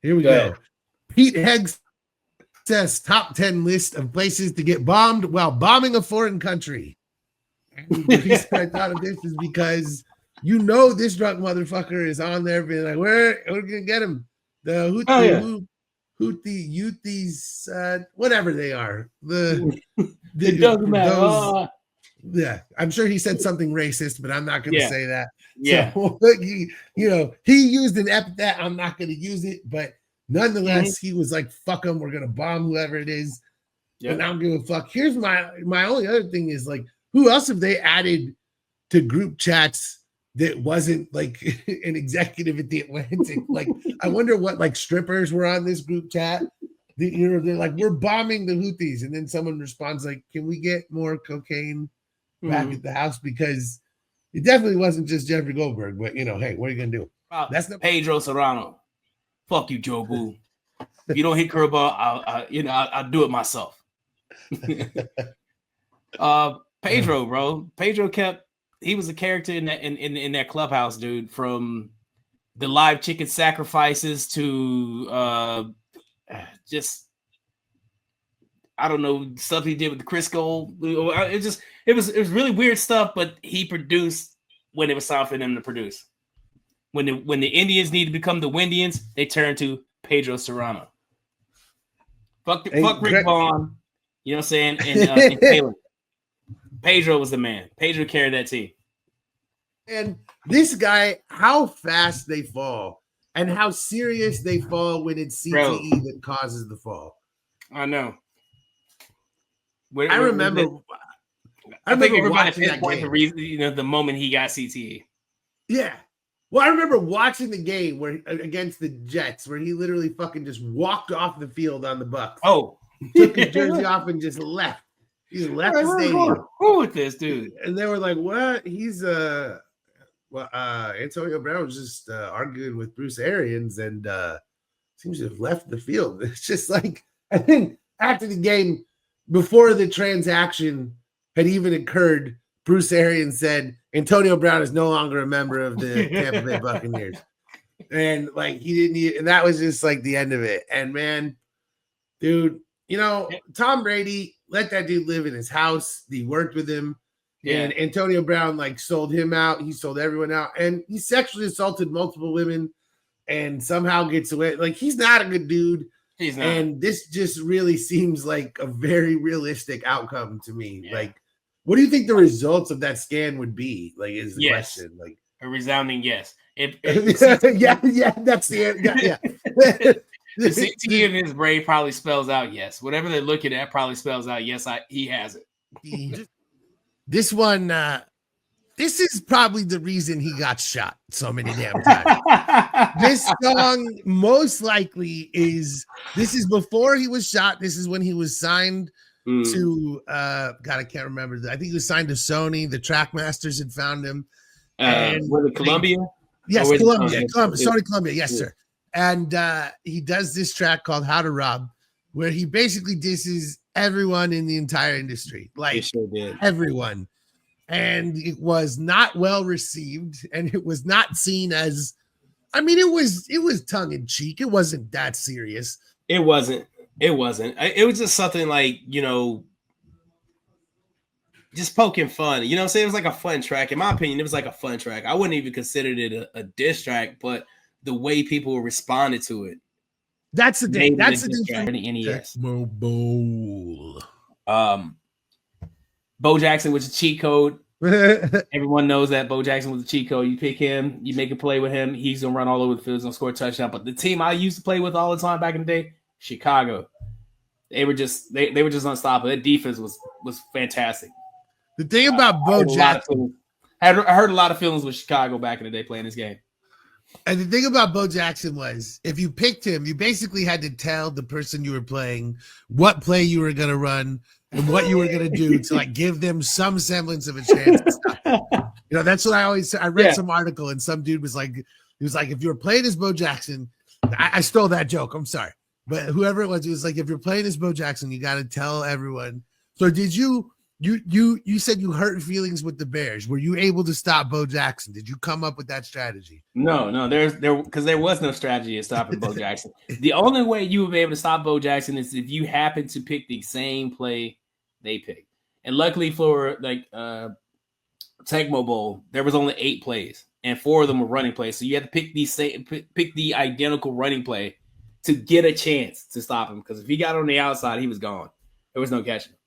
Here we go. Pete Heggs says top 10 list of places to get bombed while bombing a foreign country. And the reason I thought of this is because this drunk motherfucker is on there being like, we're gonna get him. The Houthis, whatever they are. It doesn't matter. Yeah, I'm sure he said something racist, but I'm not going to say that. Yeah. So, he used an epithet. I'm not going to use it, but nonetheless, he was like, fuck them. We're going to bomb whoever it is. Yep. And I don't give a fuck. Here's my only other thing is like, who else have they added to group chats that wasn't like an executive at the Atlantic? Like, I wonder what like strippers were on this group chat. They're like, we're bombing the Houthis. And then someone responds like, can we get more cocaine back at the house? Because it definitely wasn't just Jeffrey Goldberg, but hey, what are you gonna do? That's the Pedro Serrano. Fuck you, Joe Boo. If you don't hit curveball, I'll do it myself. Pedro, bro. Pedro he was a character in that clubhouse, dude, from the live chicken sacrifices to just I don't know, stuff he did with the Crisco. It was really weird stuff, but he produced when it was time for them to produce. When the Indians need to become the Windians, they turn to Pedro Serrano. Fuck Rick Vaughn. You know what I'm saying? And Taylor. Pedro was the man. Pedro carried that team. And this guy, how fast they fall and how serious they fall when it's CTE that causes the fall. I know. I remember everybody pinpoint the reason, the moment he got CTE. Yeah. Well, I remember watching the game where against the Jets, where he literally fucking just walked off the field on the Bucs. Oh, took his jersey off and just left. He just left the stadium. Who with this dude? And they were like, "What? He's Antonio Brown was just arguing with Bruce Arians and seems to have left the field." It's just like, I think after the game, before the transaction had even occurred, Bruce Arians said Antonio Brown is no longer a member of the Tampa Bay Buccaneers. And like and that was just like the end of it. And man, dude, Tom Brady let that dude live in his house. He worked with him. Yeah. And Antonio Brown like sold him out. He sold everyone out. And he sexually assaulted multiple women and somehow gets away. Like, he's not a good dude. He's not. And this just really seems like a very realistic outcome to me. Yeah. Like, what do you think the results of that scan would be? Like, is the question. Like, a resounding yes. Yeah, that's the answer. Yeah. The CT in his brain probably spells out yes. Whatever they're looking at probably spells out yes. He has it. This one, this is probably the reason he got shot so many damn times. This song most likely this is before he was shot. This is when he was signed to God, I can't remember. I think he was signed to Sony. The Trackmasters had found him. Was it Columbia? Yes, Columbia. Sony Columbia. Yes, sir. And he does this track called How to Rob, where he basically disses everyone in the entire industry. Like, sure did. Everyone. And it was not well received, and it was not seen as, I mean, it was tongue in cheek. It wasn't that serious. It wasn't. It was just something like, just poking fun. You know what I'm saying? It was like a fun track. In my opinion, it was like a fun track. I wouldn't even consider it a diss track, but the way people responded to it. That's the thing. That's the thing. The NES. Bowl. Bo Jackson was a cheat code. Everyone knows that Bo Jackson was a cheat code. You pick him, you make a play with him, he's gonna run all over the field, he's gonna score a touchdown. But the team I used to play with all the time back in the day, Chicago, they were just unstoppable. Their defense was fantastic. The thing about Bo Jackson, I heard a lot of feelings with Chicago back in the day playing this game. And the thing about Bo Jackson was, if you picked him, you basically had to tell the person you were playing what play you were going to run and what you were going to do to like give them some semblance of a chance to stop. That's what I always say. I read some article and some dude was like, if you were playing as Bo Jackson, I stole that joke. I'm sorry. But whoever it was like, if you're playing as Bo Jackson, you got to tell everyone. So did you You said you hurt feelings with the Bears. Were you able to stop Bo Jackson? Did you come up with that strategy? No, there was no strategy of stopping Bo Jackson. The only way you would be able to stop Bo Jackson is if you happen to pick the same play they picked. And luckily for Tecmo Bowl, there was only 8 plays, and 4 of them were running plays. So you had to pick the identical running play to get a chance to stop him. Because if he got on the outside, he was gone. There was no catching him.